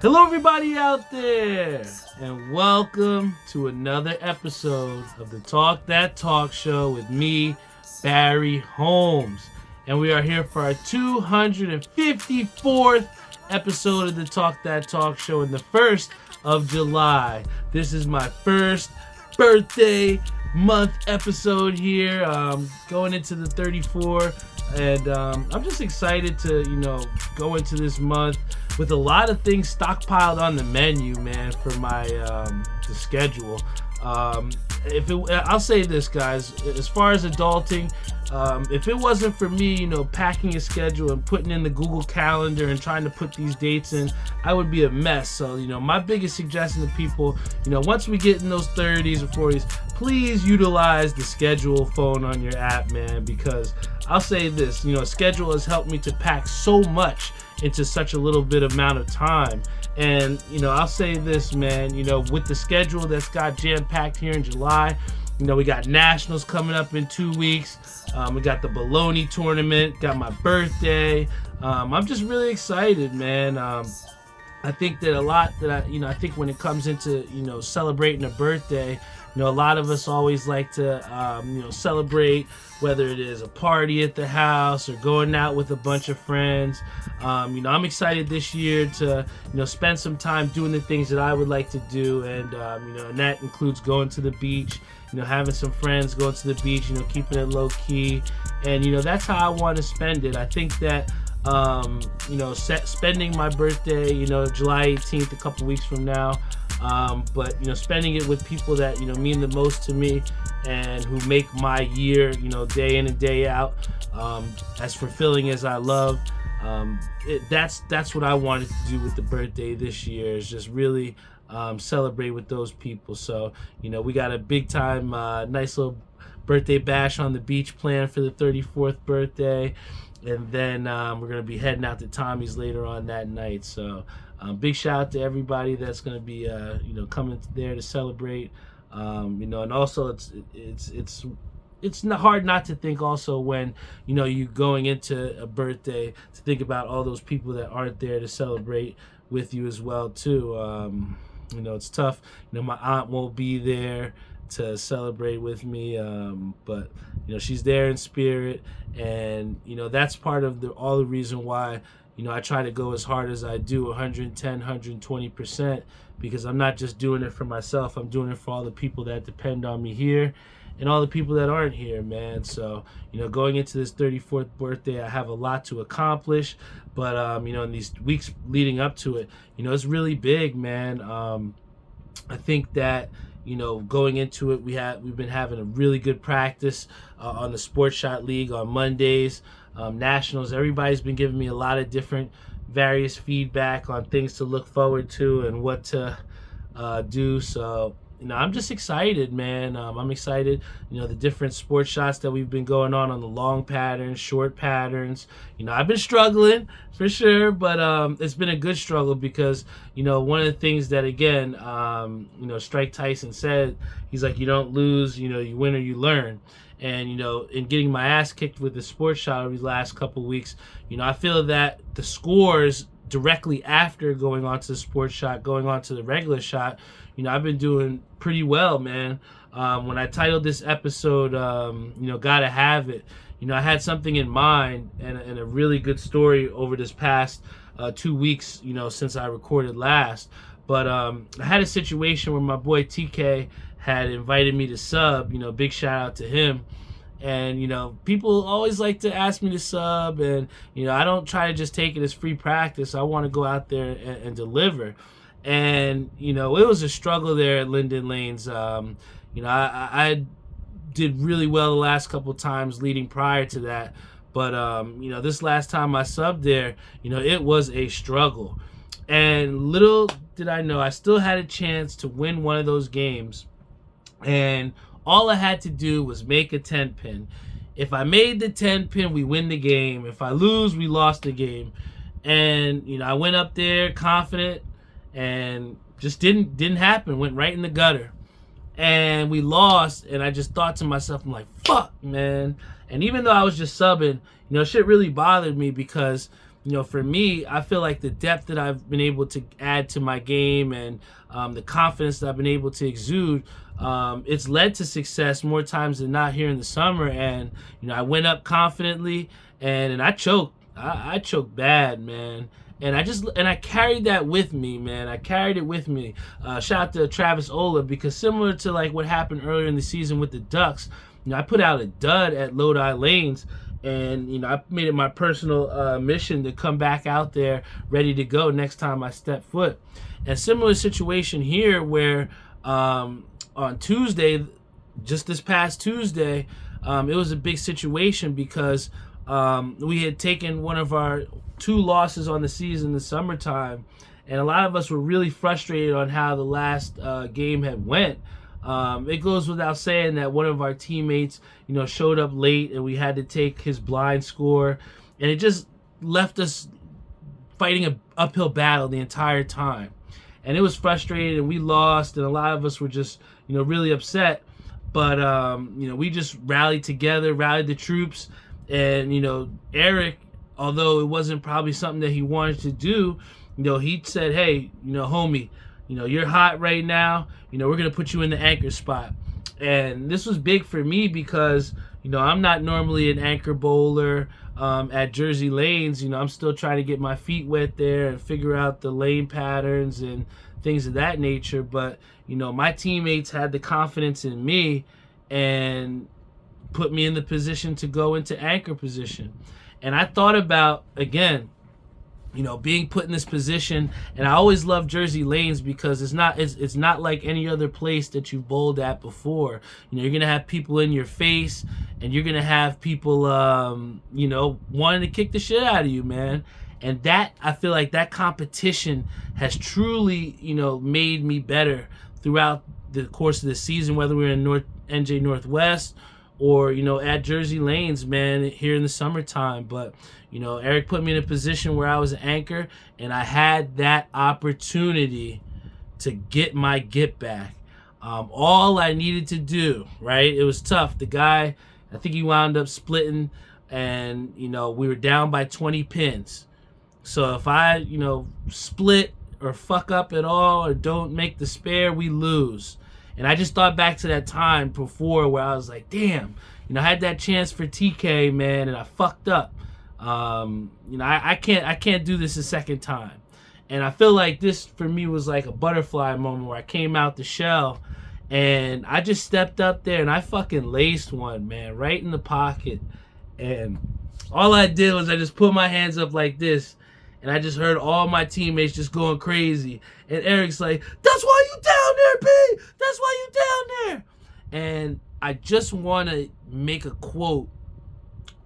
Hello everybody out there, and welcome to another episode of the Talk That Talk Show with me, Barry Holmes. And we are here for our 254th episode of the Talk That Talk Show in the 1st of July. This is my first birthday month episode here, going into the 34, and I'm just excited to, go into this month with a lot of things stockpiled on the menu, man, for my the schedule. I'll say this, guys, as far as adulting, if it wasn't for me, packing a schedule and putting in the Google Calendar and trying to put these dates in, I would be a mess. So, my biggest suggestion to people, once we get in those 30s or 40s, please utilize the schedule phone on your app, man, because I'll say this, schedule has helped me to pack so much into such a little bit amount of time. And, I'll say this, man, with the schedule that's got jam-packed here in July, we got Nationals coming up in 2 weeks. We got the Bologna tournament, got my birthday. I'm just really excited, man. I think that a lot that I think when it comes into, celebrating a birthday, a lot of us always like to, celebrate, whether it is a party at the house or going out with a bunch of friends. I'm excited this year to, spend some time doing the things that I would like to do. And, and that includes going to the beach, having some friends, going to the beach, keeping it low key. And, that's how I want to spend it. I think that, spending my birthday, July 18th, a couple weeks from now, but spending it with people that mean the most to me and who make my year day in and day out as fulfilling as I love. That's what I wanted to do with the birthday this year, is just really celebrate with those people. So we got a big time nice little birthday bash on the beach planned for the 34th birthday, and then we're gonna be heading out to Tommy's later on that night. So big shout out to everybody that's going to be, coming there to celebrate, and also it's not hard not to think also when, you going into a birthday to think about all those people that aren't there to celebrate with you as well too. It's tough. My aunt won't be there to celebrate with me, but she's there in spirit, and that's part of all the reason why I try to go as hard as I do, 110, 120%, because I'm not just doing it for myself. I'm doing it for all the people that depend on me here and all the people that aren't here, man. So, going into this 34th birthday, I have a lot to accomplish, but, in these weeks leading up to it, it's really big, man. I think that, going into it, we've been having a really good practice on the Sports Shot League on Mondays. Nationals, everybody's been giving me a lot of different various feedback on things to look forward to and what to do. So I'm just excited, man. I'm excited, the different sports shots that we've been going on the long patterns, short patterns. I've been struggling for sure, but it's been a good struggle because one of the things that, again, Strike Tyson said, he's like, you don't lose, you win or you learn. And, in getting my ass kicked with the sports shot over these last couple weeks, I feel that the scores directly after going on to the sports shot, going on to the regular shot, I've been doing pretty well, man. When I titled this episode, Gotta Have It, I had something in mind and a really good story over this past 2 weeks, since I recorded last. But I had a situation where my boy TK had invited me to sub, big shout out to him. And, people always like to ask me to sub, and, I don't try to just take it as free practice. I want to go out there and deliver. And, it was a struggle there at Linden Lanes. I did really well the last couple times leading prior to that. But, this last time I subbed there, it was a struggle. And little did I know, I still had a chance to win one of those games. And all I had to do was make a 10 pin. If I made the 10 pin, we win the game. If I lose, we lost the game. And, I went up there confident, and just didn't happen. Went right in the gutter. And we lost, and I just thought to myself, I'm like, fuck, man. And even though I was just subbing, shit really bothered me because, for me, I feel like the depth that I've been able to add to my game and the confidence that I've been able to exude, it's led to success more times than not here in the summer. And I went up confidently, and I choked. I choked bad, man. And I carried that with me, man. I carried it with me. Shout out to Travis Ola, because similar to like what happened earlier in the season with the Ducks, I put out a dud at Lodi Lanes, and I made it my personal mission to come back out there ready to go next time I step foot. And similar situation here, where on Tuesday, just this past Tuesday, it was a big situation because we had taken one of our 2 losses on the season in the summertime, and a lot of us were really frustrated on how the last game had went. It goes without saying that one of our teammates, showed up late, and we had to take his blind score, and it just left us fighting an uphill battle the entire time. And it was frustrating, and we lost, and a lot of us were just, really upset. But, we just rallied together, rallied the troops, and, Eric, although it wasn't probably something that he wanted to do, he said, hey, homie, you're hot right now. We're going to put you in the anchor spot. And this was big for me because, I'm not normally an anchor bowler at Jersey Lanes. I'm still trying to get my feet wet there and figure out the lane patterns and things of that nature. But, my teammates had the confidence in me and put me in the position to go into anchor position. And I thought about, again, being put in this position, and I always love Jersey Lanes because it's not like any other place that you've bowled at before. You're gonna have people in your face, and you're gonna have people, wanting to kick the shit out of you, man. And that, I feel like that competition has truly, made me better throughout the course of the season, whether we're in NJ Northwest or, at Jersey Lanes, man, here in the summertime. But, Eric put me in a position where I was an anchor, and I had that opportunity to get my get back. All I needed to do, right? It was tough. The guy, I think he wound up splitting, and, we were down by 20 pins. So if I, split or fuck up at all or don't make the spare, we lose. And I just thought back to that time before where I was like, damn, I had that chance for TK, man, and I fucked up. I can't do this a second time. And I feel like this for me was like a butterfly moment where I came out the shell and I just stepped up there and I fucking laced one, man, right in the pocket. And all I did was I just put my hands up like this, and I just heard all my teammates just going crazy. And Eric's like, that's why you down there, B! That's why you down there! And I just want to make a quote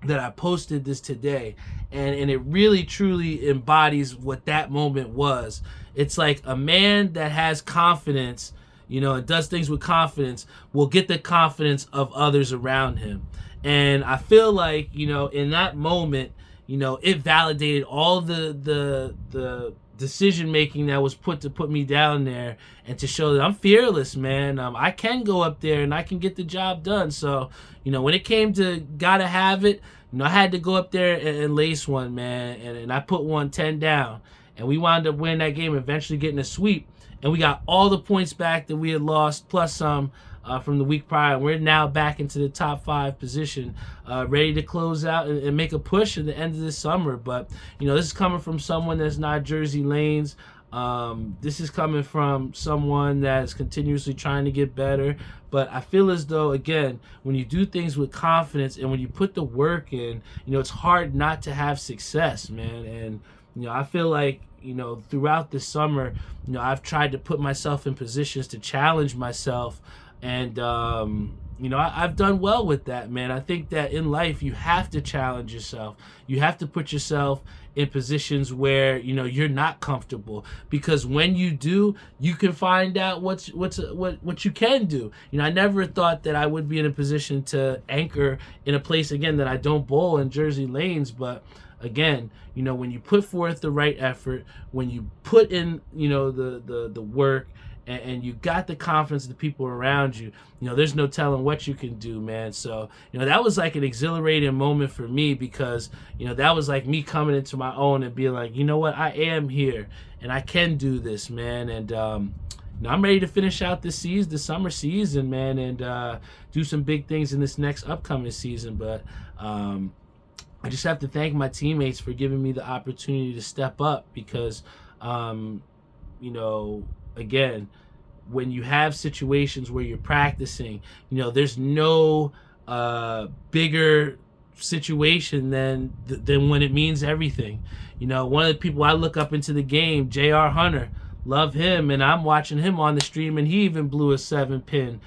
that I posted this today. And it really, truly embodies what that moment was. It's like a man that has confidence, and does things with confidence, will get the confidence of others around him. And I feel like, in that moment, it validated all the decision making that was put me down there, and to show that I'm fearless, man. I can go up there and I can get the job done. So, when it came to gotta have it, I had to go up there and lace one, man. And I put 110 down, and we wound up winning that game, eventually getting a sweep. And we got all the points back that we had lost, plus some, from the week prior. We're now back into the top 5 position, ready to close out and make a push at the end of this summer. But, this is coming from someone that's not Jersey Lanes. This is coming from someone that's continuously trying to get better. But I feel as though, again, when you do things with confidence and when you put the work in, it's hard not to have success, man. And, I feel like, throughout the summer, I've tried to put myself in positions to challenge myself. And, I've done well with that, man. I think that in life, you have to challenge yourself. You have to put yourself in positions where, you're not comfortable. Because when you do, you can find out what you can do. I never thought that I would be in a position to anchor in a place, again, that I don't bowl in Jersey Lanes. But, again, when you put forth the right effort, when you put in, the work, and you got the confidence of the people around you, there's no telling what you can do, man. So, that was like an exhilarating moment for me because, that was like me coming into my own and being like, you know what, I am here and I can do this, man. And, I'm ready to finish out this season, the summer season, man, and do some big things in this next upcoming season. But I just have to thank my teammates for giving me the opportunity to step up because, again, when you have situations where you're practicing, there's no bigger situation than when it means everything. One of the people I look up into the game, J.R. Hunter, love him, and I'm watching him on the stream, and he even blew a 7-pin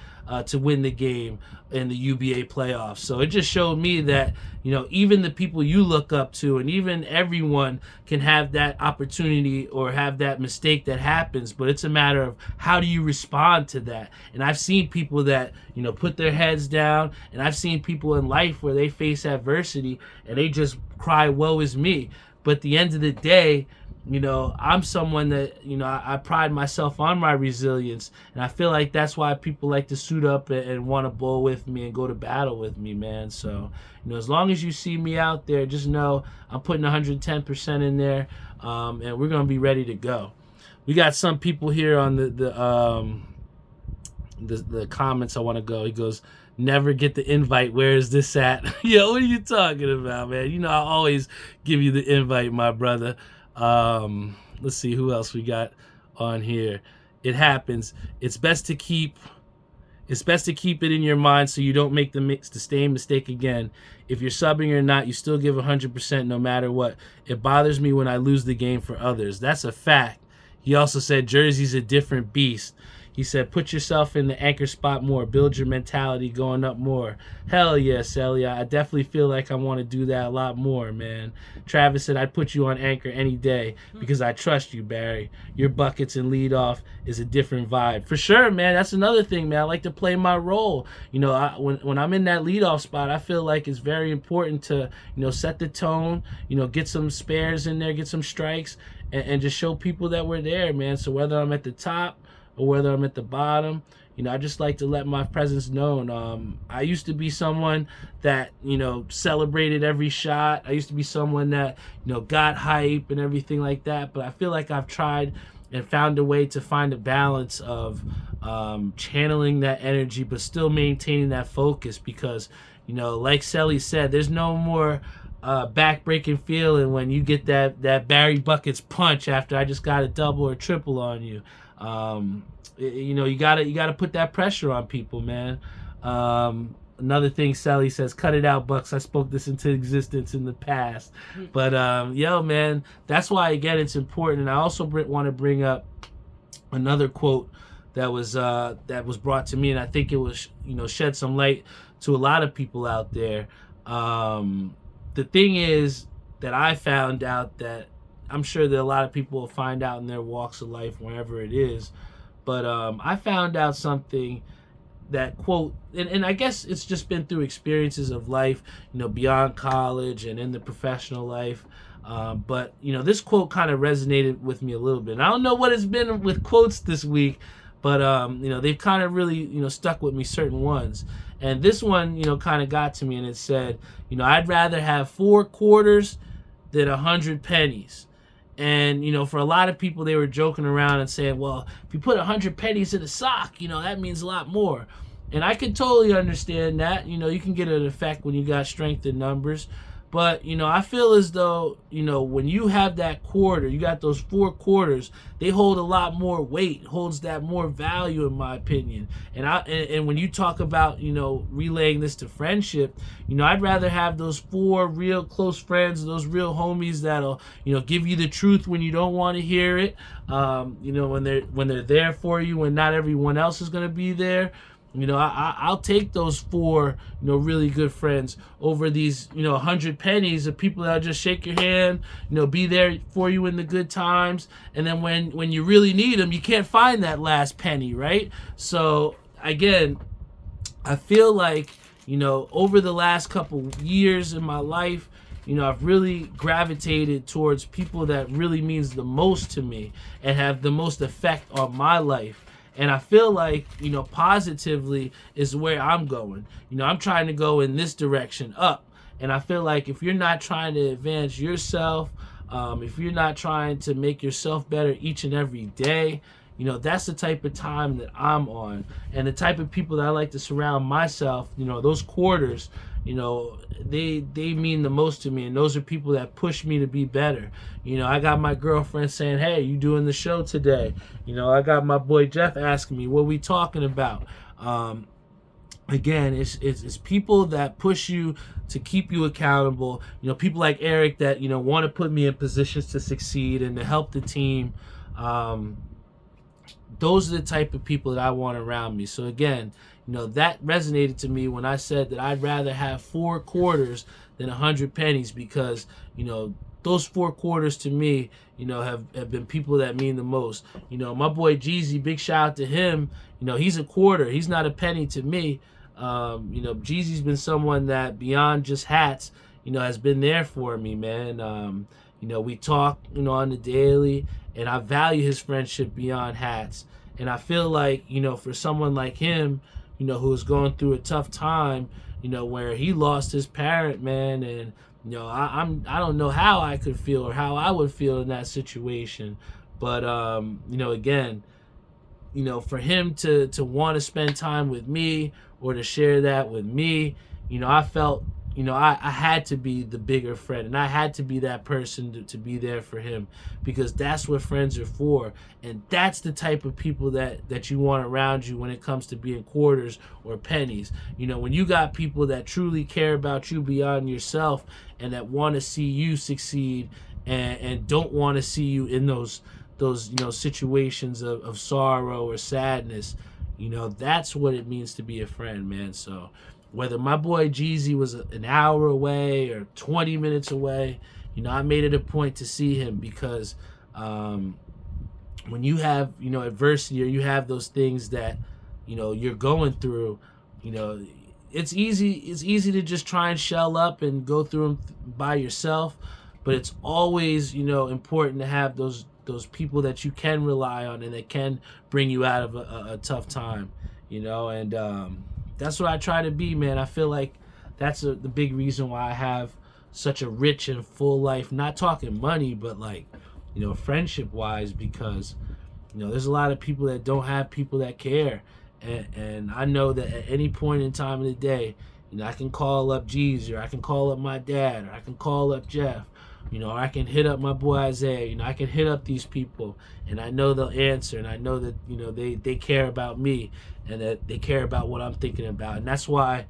to win the game in the UBA playoffs. So it just showed me that, even the people you look up to and even everyone can have that opportunity or have that mistake that happens, but it's a matter of how do you respond to that. And I've seen people that, put their heads down, and I've seen people in life where they face adversity and they just cry, woe is me. But at the end of the day, I'm someone that, I pride myself on my resilience, and I feel like that's why people like to suit up and want to bowl with me and go to battle with me, man. So, as long as you see me out there, just know I'm putting 110% in there, and we're going to be ready to go. We got some people here on the comments. I want to go. He goes, never get the invite. Where is this at? Yo, what are you talking about, man? I always give you the invite, my brother. Let's see who else we got on here. It happens. It's best to keep it in your mind so you don't make the same mistake again. If you're subbing or not, you still give 100% no matter what. It bothers me when I lose the game for others. That's a fact. He also said Jersey's a different beast. He said, put yourself in the anchor spot more. Build your mentality going up more. Hell yes, Elia. I definitely feel like I want to do that a lot more, man. Travis said, I'd put you on anchor any day because I trust you, Barry. Your buckets and leadoff is a different vibe. For sure, man. That's another thing, man. I like to play my role. When I'm in that leadoff spot, I feel like it's very important to, set the tone, get some spares in there, get some strikes, and just show people that we're there, man. So whether I'm at the top or whether I'm at the bottom, I just like to let my presence known. I used to be someone that, celebrated every shot. I used to be someone that, got hype and everything like that. But I feel like I've tried and found a way to find a balance of channeling that energy, but still maintaining that focus because, like Selly said, there's no more back-breaking feeling when you get that Barry Buckets punch after I just got a double or triple on you. You gotta put that pressure on people, man. Another thing Sally says, cut it out, Bucks. I spoke this into existence in the past. But yo, man, that's why again it's important. And I also want to bring up another quote that was brought to me, and I think it was shed some light to a lot of people out there. The thing is that I found out that I'm sure that a lot of people will find out in their walks of life, wherever it is. But I found out something that quote, and I guess it's just been through experiences of life, beyond college and in the professional life. But this quote kind of resonated with me a little bit. And I don't know what it's been with quotes this week, but they've kind of really stuck with me, certain ones. And this one kind of got to me, and it said, I'd rather have 4 quarters than 100 pennies. And, for a lot of people, they were joking around and saying, well, if you put 100 pennies in a sock, that means a lot more. And I can totally understand that. You can get an effect when you got strength in numbers. But, I feel as though, when you have that quarter, you got those 4 quarters, they hold a lot more weight, holds that more value, in my opinion. And when you talk about, relaying this to friendship, I'd rather have those 4 real close friends, those real homies that'll, give you the truth when you don't want to hear it, when they're there for you when not everyone else is going to be there. I'll take those 4, really good friends over these, 100 pennies of people that'll just shake your hand, be there for you in the good times. And then when you really need them, you can't find that last penny, right? So again, I feel like, over the last couple years in my life, I've really gravitated towards people that really means the most to me and have the most effect on my life. And I feel like, positively is where I'm going. I'm trying to go in this direction, up. And I feel like if you're not trying to advance yourself, if you're not trying to make yourself better each and every day, that's the type of time that I'm on. And the type of people that I like to surround myself, those quarters, they mean the most to me. And those are people that push me to be better. I got my girlfriend saying, hey, you doing the show today? I got my boy Jeff asking me, what we talking about? Again, it's people that push you to keep you accountable. People like Eric that, want to put me in positions to succeed and to help the team. Those are the type of people that I want around me. So again, that resonated to me when I said that I'd rather have 4 quarters than 100 pennies, because, those 4 quarters to me, have been people that mean the most. My boy Jeezy, big shout out to him. He's a quarter. He's not a penny to me. Jeezy's been someone that beyond just hats, has been there for me, man. We talk, on the daily, and I value his friendship beyond hats. And I feel like, for someone like him, who's going through a tough time, where he lost his parent, man, and I don't know how I could feel or how I would feel in that situation. But again, for him to want to spend time with me or to share that with me, I felt, I had to be the bigger friend, and I had to be that person to be there for him, because that's what friends are for. And that's the type of people that you want around you when it comes to being quarters or pennies. When you got people that truly care about you beyond yourself and that want to see you succeed and don't want to see you in those situations of sorrow or sadness, that's what it means to be a friend, man. So whether my boy Jeezy was an hour away or 20 minutes away, I made it a point to see him, because when you have, adversity, or you have those things that, you're going through, it's easy to just try and shell up and go through them by yourself. But it's always, important to have those people that you can rely on and that can bring you out of a tough time, and that's what I try to be, man. I feel like that's the big reason why I have such a rich and full life. Not talking money, but like, friendship wise, because, there's a lot of people that don't have people that care. And I know that at any point in time of the day, I can call up Jeezy, or I can call up my dad, or I can call up Jeff, or I can hit up my boy Isaiah. I can hit up these people, and I know they'll answer, and I know that, they care about me, and that they care about what I'm thinking about. And that's why,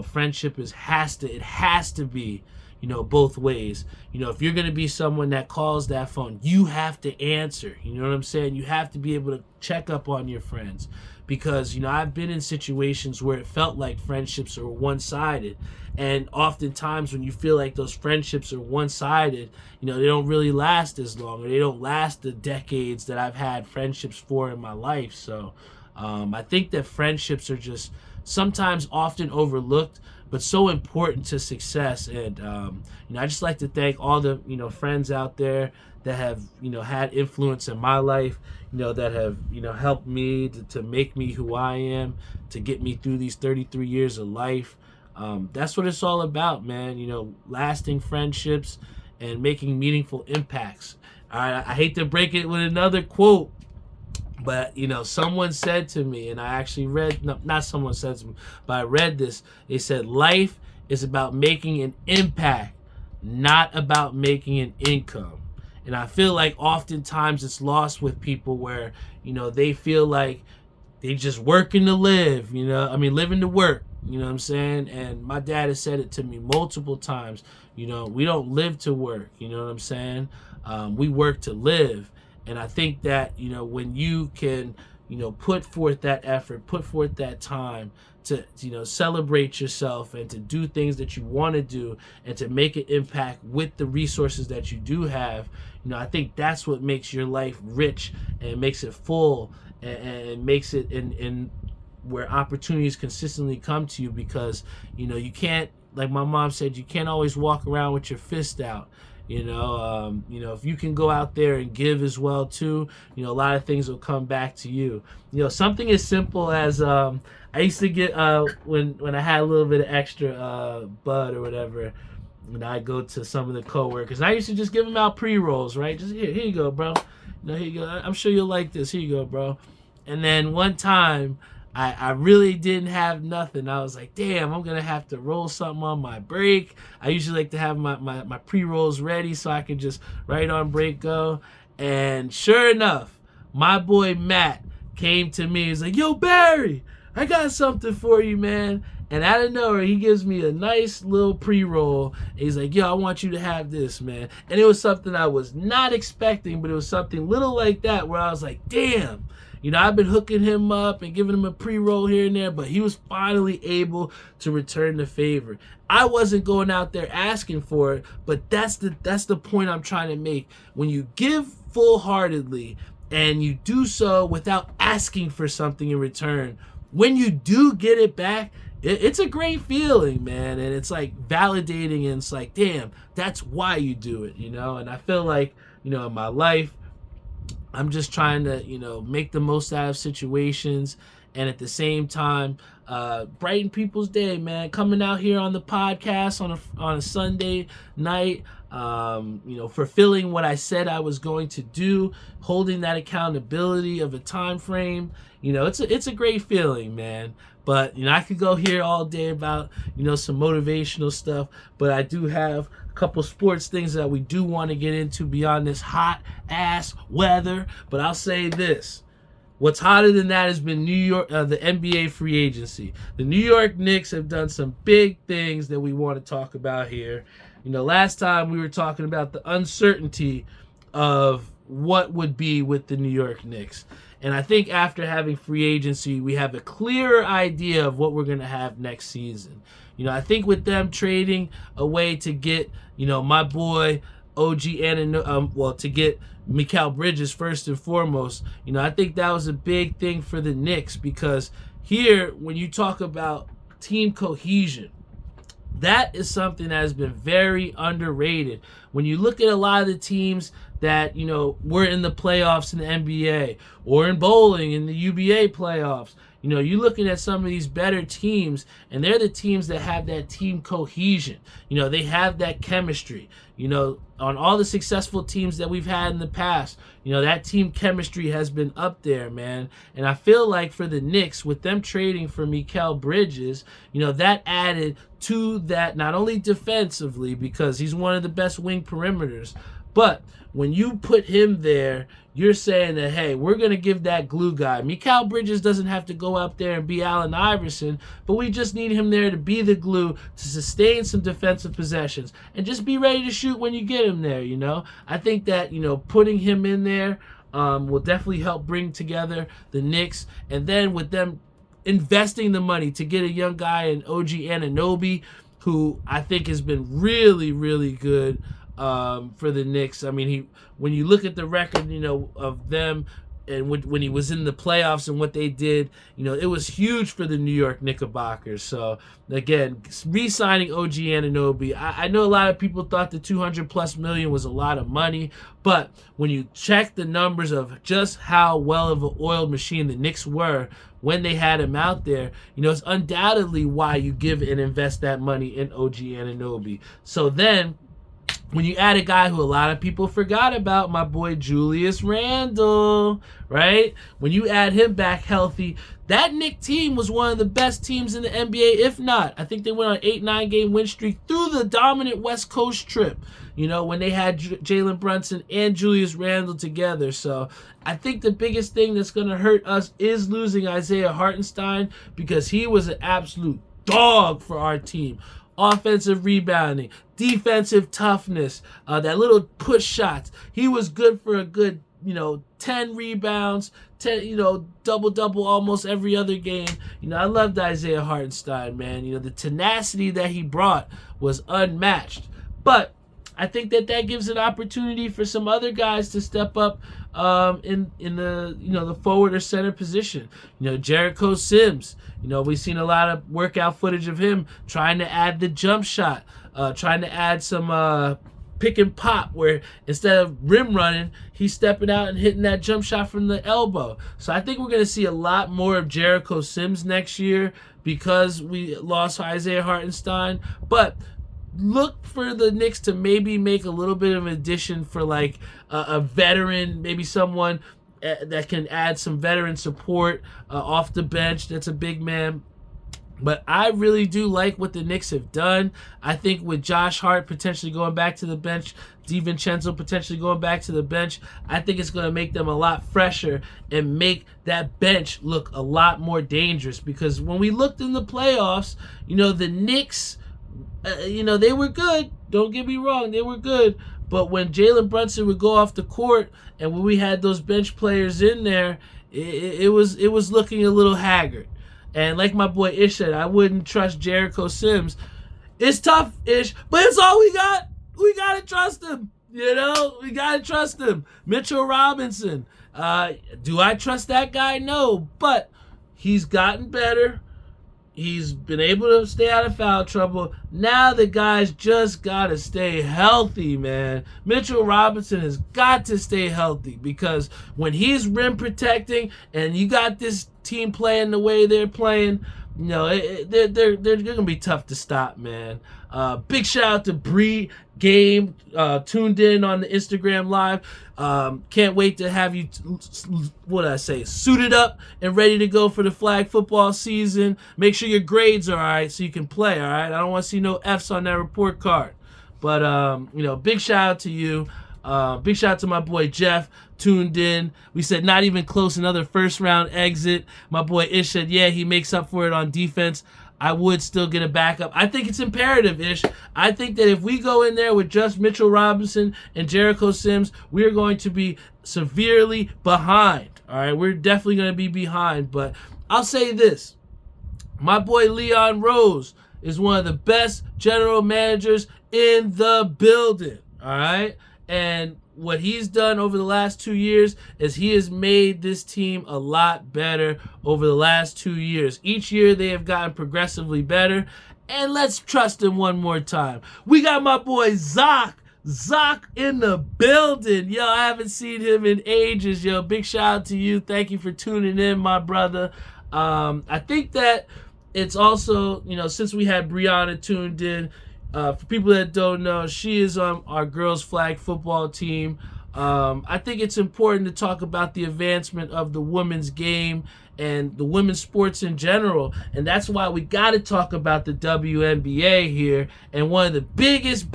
friendship has to be, both ways. If you're going to be someone that calls that phone, you have to answer. You know what I'm saying? You have to be able to check up on your friends, because, I've been in situations where it felt like friendships are one-sided. And oftentimes when you feel like those friendships are one-sided, they don't really last as long, or they don't last the decades that I've had friendships for in my life. So I think that friendships are just sometimes often overlooked, but so important to success. And I just like to thank all the friends out there that have had influence in my life, that have helped me to make me who I am, to get me through these 33 years of life. That's what it's all about, man. Lasting friendships and making meaningful impacts. I hate to break it with another quote, but someone said to me, and I actually read, no, not someone said to me, but I read this. They said, life is about making an impact, not about making an income. And I feel like oftentimes it's lost with people where, they feel like they just working to live, living to work, you know what I'm saying? And my dad has said it to me multiple times, we don't live to work, you know what I'm saying? We work to live. And I think that, when you can, put forth that effort, put forth that time to, celebrate yourself and to do things that you want to do and to make an impact with the resources that you do have, I think that's what makes your life rich and makes it full and makes it in where opportunities consistently come to you, because, you can't, like my mom said, you can't always walk around with your fist out. If you can go out there and give as well too, a lot of things will come back to you. Something as simple as I used to get when I had a little bit of extra bud or whatever. I go to some of the coworkers. I used to just give them out pre-rolls, right? Just here you go, bro. Here you go. I'm sure you'll like this. Here you go, bro. And then one time, I really didn't have nothing. I was like, damn, I'm going to have to roll something on my break. I usually like to have my pre-rolls ready so I can just right on break go. And sure enough, my boy Matt came to me. He's like, yo, Barry, I got something for you, man. And out of nowhere, he gives me a nice little pre-roll. He's like, yo, I want you to have this, man. And it was something I was not expecting, but it was something little like that where I was like, damn. I've been hooking him up and giving him a pre-roll here and there, but he was finally able to return the favor. I wasn't going out there asking for it, but that's the point I'm trying to make. When you give full-heartedly and you do so without asking for something in return, when you do get it back, it's a great feeling, man. And it's like validating, and it's like, damn, that's why you do it, And I feel like, in my life, I'm just trying to, make the most out of situations, and at the same time, brighten people's day, man. Coming out here on the podcast on a Sunday night, fulfilling what I said I was going to do, holding that accountability of a time frame. It's a great feeling, man. But, I could go here all day about, some motivational stuff, but I do have a couple sports things that we do want to get into beyond this hot ass weather. But I'll say this. What's hotter than that has been the NBA free agency. The New York Knicks have done some big things that we want to talk about here. Last time we were talking about the uncertainty of what would be with the New York Knicks. And I think after having free agency, we have a clearer idea of what we're going to have next season. I think with them trading away to get, my boy OG Anunoby, to get Mikal Bridges first and foremost, I think that was a big thing for the Knicks, because here, when you talk about team cohesion, that is something that has been very underrated. When you look at a lot of the teams that, were in the playoffs in the NBA or in bowling in the UBA playoffs, you're looking at some of these better teams, and they're the teams that have that team cohesion. They have that chemistry. On all the successful teams that we've had in the past, that team chemistry has been up there, man. And I feel like for the Knicks, with them trading for Mikal Bridges, that added to that, not only defensively, because he's one of the best wing perimeters, but when you put him there, you're saying that, hey, we're going to give that glue guy. Mikal Bridges doesn't have to go out there and be Allen Iverson, but we just need him there to be the glue, to sustain some defensive possessions, and just be ready to shoot when you get him there, I think that, putting him in there will definitely help bring together the Knicks. And then with them investing the money to get a young guy in OG Anunoby, who I think has been really, really good for the Knicks. I mean, when you look at the record, of them, and when he was in the playoffs and what they did, it was huge for the New York Knickerbockers. So again, re-signing OG Anunoby, I know a lot of people thought the $200+ million was a lot of money, but when you check the numbers of just how well of an oiled machine the Knicks were when they had him out there, it's undoubtedly why you give and invest that money in OG Anunoby. So then, when you add a guy who a lot of people forgot about, my boy Julius Randle, right? When you add him back healthy, that Knicks team was one of the best teams in the NBA, if not. I think they went on an 8-9 game win streak through the dominant West Coast trip, when they had Jalen Brunson and Julius Randle together. So I think the biggest thing that's going to hurt us is losing Isaiah Hartenstein, because he was an absolute dog for our team. Offensive rebounding, defensive toughness, that little push shots. He was good for a good, 10 rebounds, 10, double-double almost every other game. I loved Isaiah Hartenstein, man. The tenacity that he brought was judged. But I think that gives an opportunity for some other guys to step up in the the forward or center position. Jericho Sims. We've seen a lot of workout footage of him trying to add the jump shot, trying to add some pick and pop, where instead of rim running, he's stepping out and hitting that jump shot from the elbow. So I think we're going to see a lot more of Jericho Sims next year because we lost Isaiah Hartenstein. But look for the Knicks to maybe make a little bit of an addition for like a veteran, maybe someone that can add some veteran support off the bench. That's a big man. But I really do like what the Knicks have done. I think with Josh Hart potentially going back to the bench, DiVincenzo potentially going back to the bench, I think it's going to make them a lot fresher and make that bench look a lot more dangerous. Because when we looked in the playoffs, the Knicks, they were good. Don't get me wrong, they were good. But when Jalen Brunson would go off the court and when we had those bench players in there, it was looking a little haggard. And like my boy Ish said, I wouldn't trust Jericho Sims. It's tough, Ish, but it's all we got. We got to trust him. We got to trust him. Mitchell Robinson. Do I trust that guy? No, but he's gotten better. He's been able to stay out of foul trouble. Now the guys just got to stay healthy, man. Mitchell Robinson has got to stay healthy because when he's rim protecting and you got this team playing the way they're playing, they're going to be tough to stop, man. Big shout out to Bree Game, tuned in on the Instagram Live. Can't wait to have you, suited up and ready to go for the flag football season. Make sure your grades are all right so you can play, all right? I don't want to see no Fs on that report card. But, big shout out to you. Big shout out to my boy Jeff, tuned in. We said not even close, another first round exit. My boy Ish said, yeah, he makes up for it on defense. I would still get a backup. I think it's imperative, Ish. I think that if we go in there with just Mitchell Robinson and Jericho Sims, we're going to be severely behind. All right, we're definitely going to be behind. But I'll say this. My boy Leon Rose is one of the best general managers in the building. All right? And what he's done over the last 2 years is he has made this team a lot better over the last 2 years. Each year they have gotten progressively better. And let's trust him one more time. We got my boy Zoc in the building. Yo, I haven't seen him in ages. Yo, big shout out to you. Thank you for tuning in, my brother. I think that it's also, since we had Brianna tuned in, for people that don't know, she is on our girls flag football team. I think it's important to talk about the advancement of the women's game and the women's sports in general. And that's why we got to talk about the WNBA here. And one of the biggest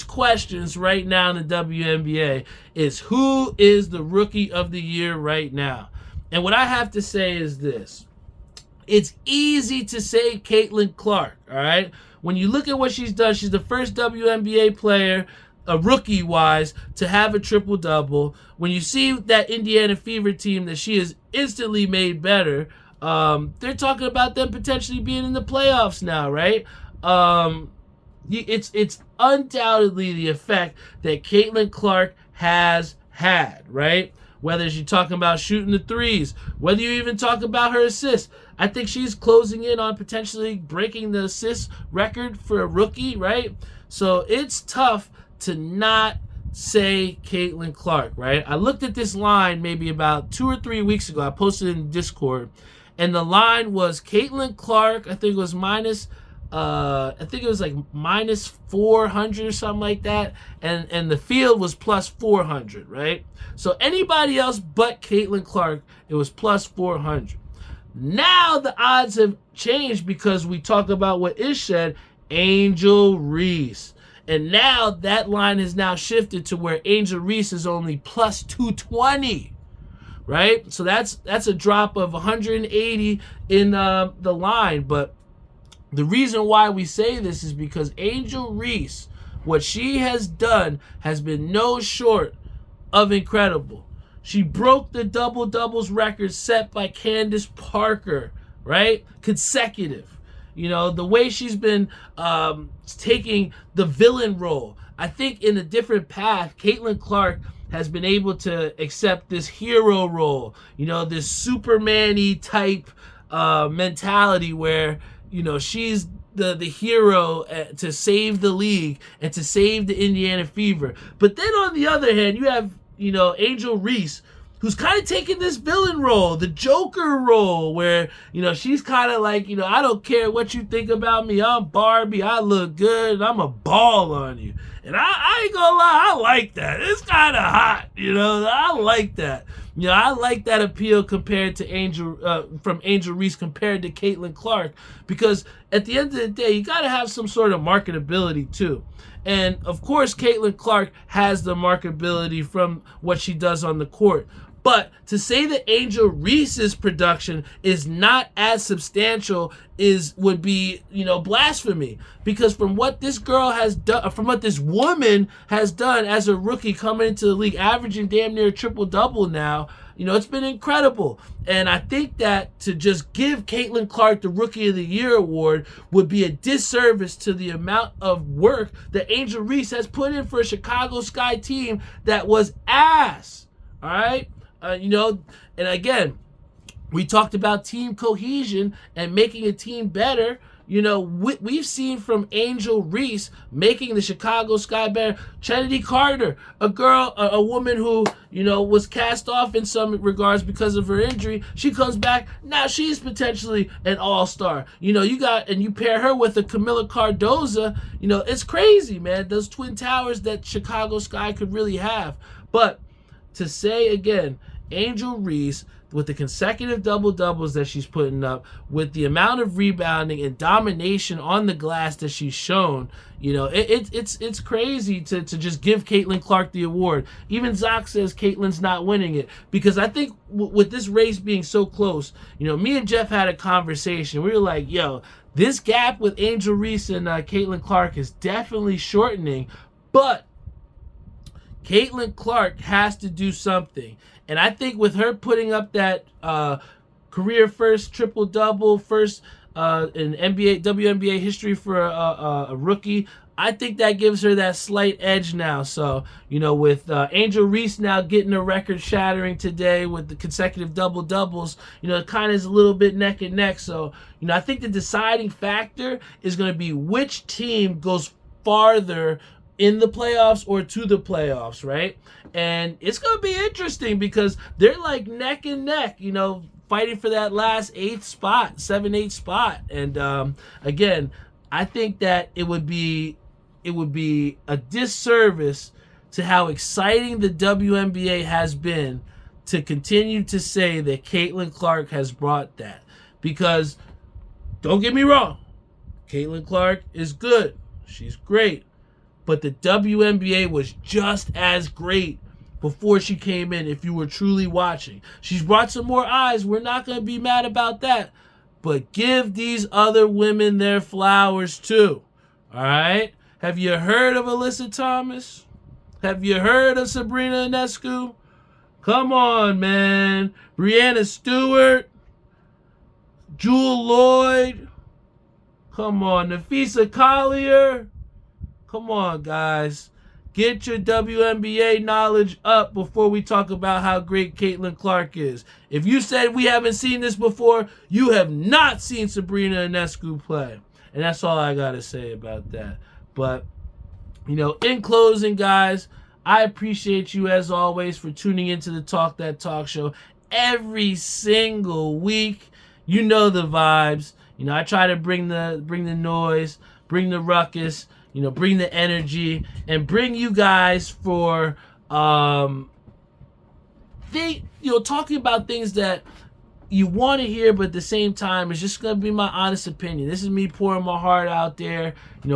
questions right now in the WNBA is who is the rookie of the year right now? And what I have to say is this. It's easy to say Caitlin Clark, all right? When you look at what she's done, she's the first WNBA player, rookie-wise, to have a triple-double. When you see that Indiana Fever team that she has instantly made better, they're talking about them potentially being in the playoffs now, right? It's undoubtedly the effect that Caitlin Clark has had, right? Whether you're talking about shooting the threes, whether you even talk about her assists. I think she's closing in on potentially breaking the assist record for a rookie, right? So it's tough to not say Caitlin Clark, right? I looked at this line maybe about 2 or 3 weeks ago. I posted it in Discord. And the line was Caitlin Clark, I think it was minus -400 or something like that. And the field was plus 400, right? So anybody else but Caitlin Clark, it was plus 400. Now the odds have changed because we talk about what Ish said, Angel Reese. And now that line has now shifted to where Angel Reese is only plus 220, right? So that's a drop of 180 in the line. But the reason why we say this is because Angel Reese, what she has done has been no short of incredible. She broke the double-doubles record set by Candace Parker, right? Consecutive. The way she's been taking the villain role. I think in a different path, Caitlin Clark has been able to accept this hero role, this Superman-y type mentality where, she's the hero to save the league and to save the Indiana Fever. But then on the other hand, you have, Angel Reese, who's kind of taking this villain role, the Joker role, where, she's kind of like, I don't care what you think about me. I'm Barbie. I look good. And I'm a ball on you. And I ain't gonna lie, I like that. It's kind of hot, I like that. I like that appeal compared to from Angel Reese compared to Caitlin Clark, because at the end of the day, you got to have some sort of marketability too. And of course, Caitlin Clark has the marketability from what she does on the court. But to say that Angel Reese's production is not as substantial would be, blasphemy. Because from what this girl has done, from what this woman has done as a rookie coming into the league, averaging damn near a triple-double now, it's been incredible. And I think that to just give Caitlin Clark the Rookie of the Year award would be a disservice to the amount of work that Angel Reese has put in for a Chicago Sky team that was ass. All right? And again, we talked about team cohesion and making a team better. We've seen from Angel Reese making the Chicago Sky better. Trinity Carter, a woman who, was cast off in some regards because of her injury. She comes back. Now she's potentially an all-star. You pair her with a Camila Cardoza. It's crazy, man. Those twin towers that Chicago Sky could really have. But to say again, Angel Reese, with the consecutive double-doubles that she's putting up, with the amount of rebounding and domination on the glass that she's shown, it's crazy to just give Caitlin Clark the award. Even Zach says Caitlin's not winning it, because I think with this race being so close, me and Jeff had a conversation. We were like, this gap with Angel Reese and Caitlin Clark is definitely shortening, but Caitlin Clark has to do something. And I think with her putting up that career first triple-double, first in WNBA history for a rookie, I think that gives her that slight edge now. So, with Angel Reese now getting a record shattering today with the consecutive double-doubles, it kind of is a little bit neck and neck. So, I think the deciding factor is going to be which team goes farther in the playoffs or to the playoffs, right? And it's going to be interesting because they're like neck and neck, fighting for that last 7-8 spot. And again, I think that it would be a disservice to how exciting the WNBA has been to continue to say that Caitlin Clark has brought that. Because, don't get me wrong, Caitlin Clark is good. She's great. But the WNBA was just as great before she came in, if you were truly watching. She's brought some more eyes. We're not going to be mad about that. But give these other women their flowers too. All right? Have you heard of Alyssa Thomas? Have you heard of Sabrina Ionescu? Come on, man. Breanna Stewart. Jewel Lloyd. Come on. Nafisa Collier. Come on, guys. Get your WNBA knowledge up before we talk about how great Caitlin Clark is. If you said we haven't seen this before, you have not seen Sabrina Ionescu play. And that's all I got to say about that. But, in closing, guys, I appreciate you, as always, for tuning into the Talk That Talk show every single week. You know the vibes. I try to bring the noise, bring the ruckus, bring the energy, and bring you guys for talking about things that you want to hear, but at the same time, it's just going to be my honest opinion. This is me pouring my heart out there,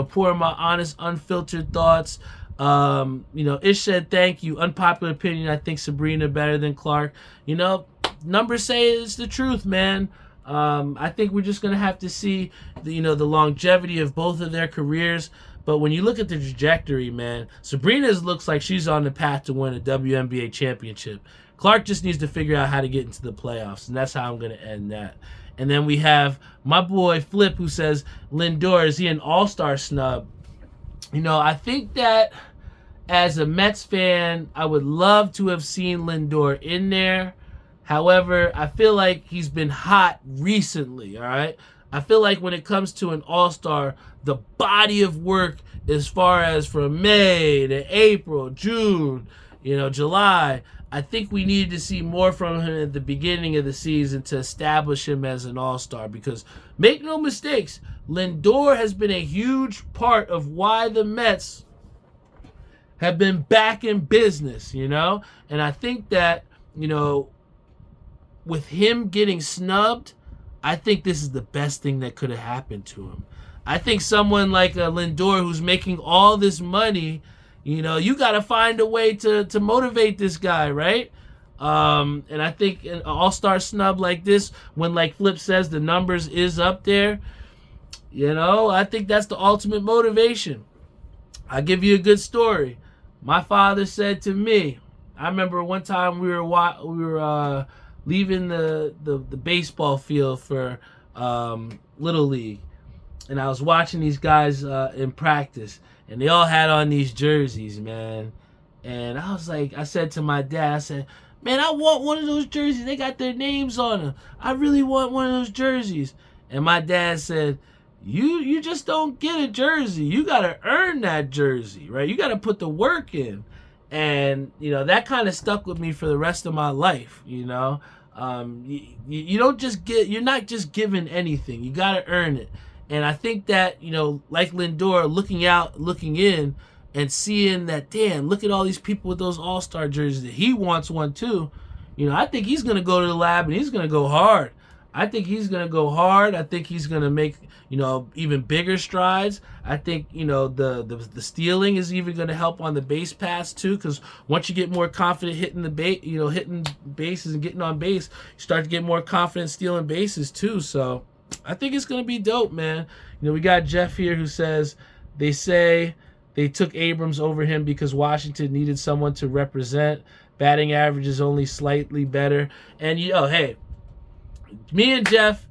pouring my honest, unfiltered thoughts. Ish said thank you. Unpopular opinion, I think Sabrina better than Clark. Numbers say it's the truth, man. I think we're just going to have to see the longevity of both of their careers. But when you look at the trajectory, man, Sabrina's looks like she's on the path to win a WNBA championship. Clark just needs to figure out how to get into the playoffs, and that's how I'm going to end that. And then we have my boy Flip, who says, Lindor, is he an all-star snub? I think that as a Mets fan, I would love to have seen Lindor in there. However, I feel like he's been hot recently, all right? I feel like when it comes to an all-star, the body of work as far as from May to April, June, July, I think we needed to see more from him at the beginning of the season to establish him as an all-star, because make no mistakes, Lindor has been a huge part of why the Mets have been back in business, and I think that, with him getting snubbed, I think this is the best thing that could have happened to him. I think someone like Lindor, who's making all this money, you got to find a way to motivate this guy, right? And I think an all-star snub like this, when, like Flip says, the numbers is up there, I think that's the ultimate motivation. I'll give you a good story. My father said to me, I remember one time we were leaving the baseball field for Little League, and I was watching these guys in practice, and they all had on these jerseys, man. And I said to my dad, I said, man, I want one of those jerseys. They got their names on them. I really want one of those jerseys. And my dad said, you just don't get a jersey. You got to earn that jersey, right? You got to put the work in. And, that kind of stuck with me for the rest of my life, you don't just you're not just given anything. You got to earn it. And I think that, like Lindor, looking in and seeing that, damn, look at all these people with those all-star jerseys, that he wants one too. I think he's going to go to the lab and he's going to go hard. I think he's going to make, even bigger strides. I think, the stealing is even going to help on the base pass too, because once you get more confident hitting hitting bases and getting on base, you start to get more confident stealing bases too. So I think it's going to be dope, man. We got Jeff here who says they say they took Abrams over him because Washington needed someone to represent. Batting average is only slightly better. And, hey, me and Jeff,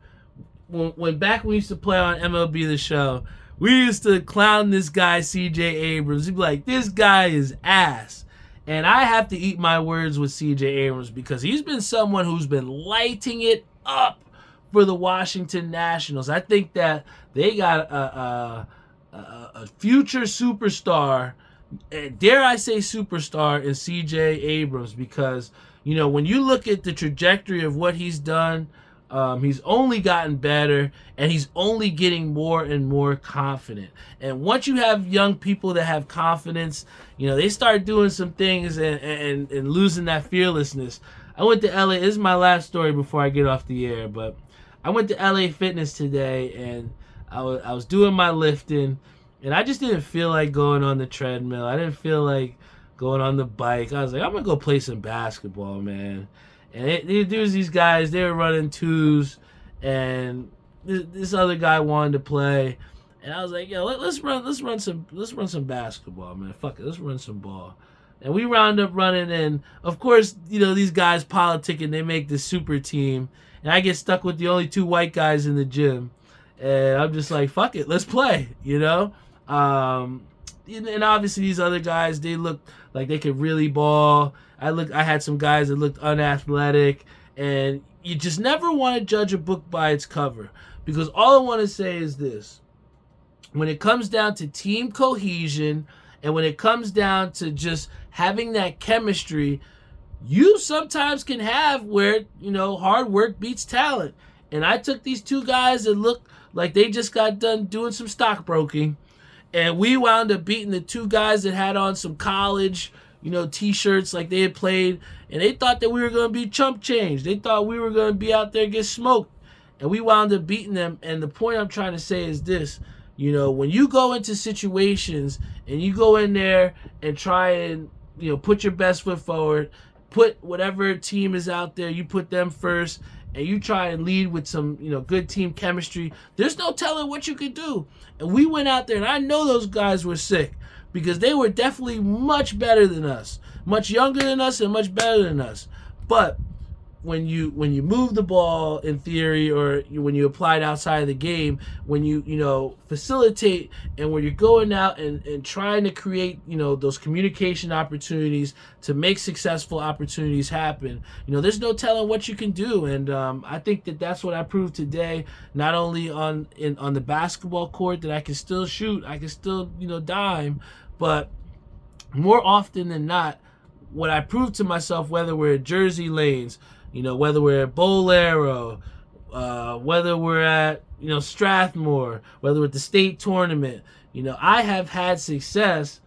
when we used to play on MLB The Show, we used to clown this guy, C.J. Abrams. He'd be like, this guy is ass. And I have to eat my words with C.J. Abrams, because he's been someone who's been lighting it up for the Washington Nationals. I think that they got a future superstar, dare I say superstar, in C.J. Abrams, because, when you look at the trajectory of what he's done, he's only gotten better, and he's only getting more and more confident. And once you have young people that have confidence, they start doing some things and losing that fearlessness. I went to LA. This is my last story before I get off the air, but I went to LA Fitness today, and I was doing my lifting, and I just didn't feel like going on the treadmill. I didn't feel like going on the bike. I was like, I'm going to go play some basketball, man. And there was these guys, they were running twos, and this other guy wanted to play. And I was like, yo, let's run some basketball, man. Fuck it, let's run some ball. And we wound up running, and of course, these guys politicking, they make this super team. And I get stuck with the only two white guys in the gym. And I'm just like, fuck it, let's play, And obviously these other guys, they looked like they could really ball. I had some guys that looked unathletic. And you just never want to judge a book by its cover. Because all I want to say is this. When it comes down to team cohesion, and when it comes down to just having that chemistry, you sometimes can have where, hard work beats talent. And I took these two guys that looked like they just got done doing some stockbroking, and we wound up beating the two guys that had on some college, T-shirts like they had played, and they thought that we were going to be chump change. They thought we were going to be out there and get smoked, and we wound up beating them. And the point I'm trying to say is this. When you go into situations and you go in there and try and, put your best foot forward, put whatever team is out there, you put them first, and you try and lead with some, good team chemistry, there's no telling what you could do. And we went out there, and I know those guys were sick, because they were definitely much better than us, much younger than us, and much better than us. But when you move the ball in theory, or when you apply it outside of the game, when you facilitate, and when you're going out and trying to create those communication opportunities to make successful opportunities happen, there's no telling what you can do. And I think that's what I proved today, not only on the basketball court, that I can still shoot, I can still dime, but more often than not, what I proved to myself, whether we're at Jersey Lanes, whether we're at Bolero, whether we're at Strathmore, whether we're at the state tournament, I have had success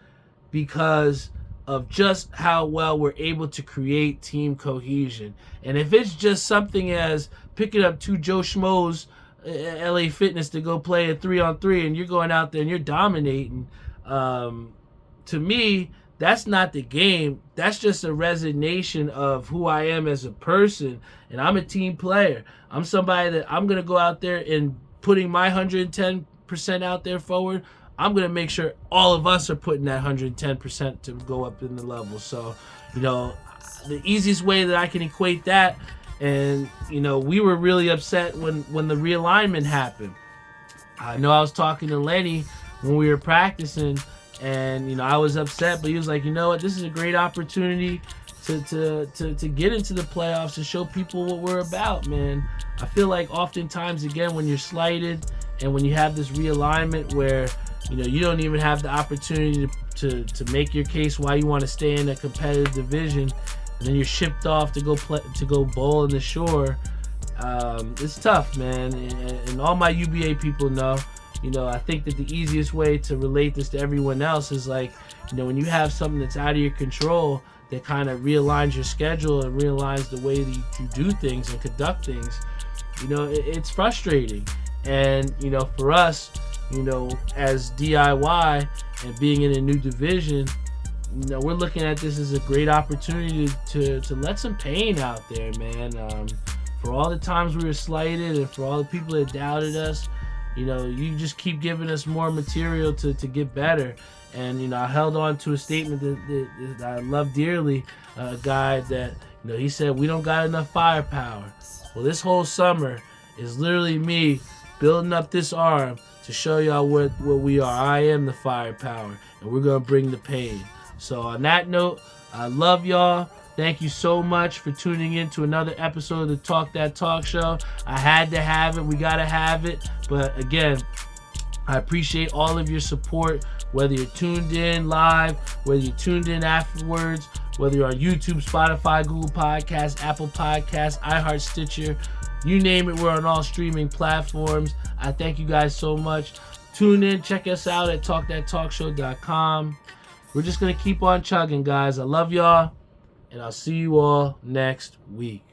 because of just how well we're able to create team cohesion. And if it's just something as picking up two Joe Schmoes at LA Fitness to go play a 3-on-3, and you're going out there and you're dominating, to me, that's not the game. That's just a resignation of who I am as a person. And I'm a team player. I'm somebody that I'm going to go out there and putting my 110% out there forward. I'm going to make sure all of us are putting that 110% to go up in the level. So, the easiest way that I can equate that, and, we were really upset when the realignment happened. I know I was talking to Lenny when we were practicing, and I was upset, but he was like, what, this is a great opportunity to get into the playoffs and show people what we're about, man. I feel like oftentimes, again, when you're slighted and when you have this realignment where you don't even have the opportunity to make your case why you want to stay in a competitive division, and then you're shipped off to go bowl in the Shore, it's tough, man. And all my UBA people know. I think that the easiest way to relate this to everyone else is like, when you have something that's out of your control that kind of realigns your schedule and realigns the way that you do things and conduct things, it's frustrating. And, for us, as DIY and being in a new division, we're looking at this as a great opportunity to let some pain out there, man. For all the times we were slighted and for all the people that doubted us, you just keep giving us more material to get better. And, I held on to a statement that I love dearly, a guy that, he said, we don't got enough firepower. Well, this whole summer is literally me building up this arm to show y'all what we are. I am the firepower, and we're going to bring the pain. So on that note, I love y'all. Thank you so much for tuning in to another episode of the Talk That Talk Show. I had to have it. We got to have it. But again, I appreciate all of your support, whether you're tuned in live, whether you're tuned in afterwards, whether you're on YouTube, Spotify, Google Podcasts, Apple Podcasts, iHeart, Stitcher, you name it, we're on all streaming platforms. I thank you guys so much. Tune in, check us out at talkthattalkshow.com. We're just going to keep on chugging, guys. I love y'all. And I'll see you all next week.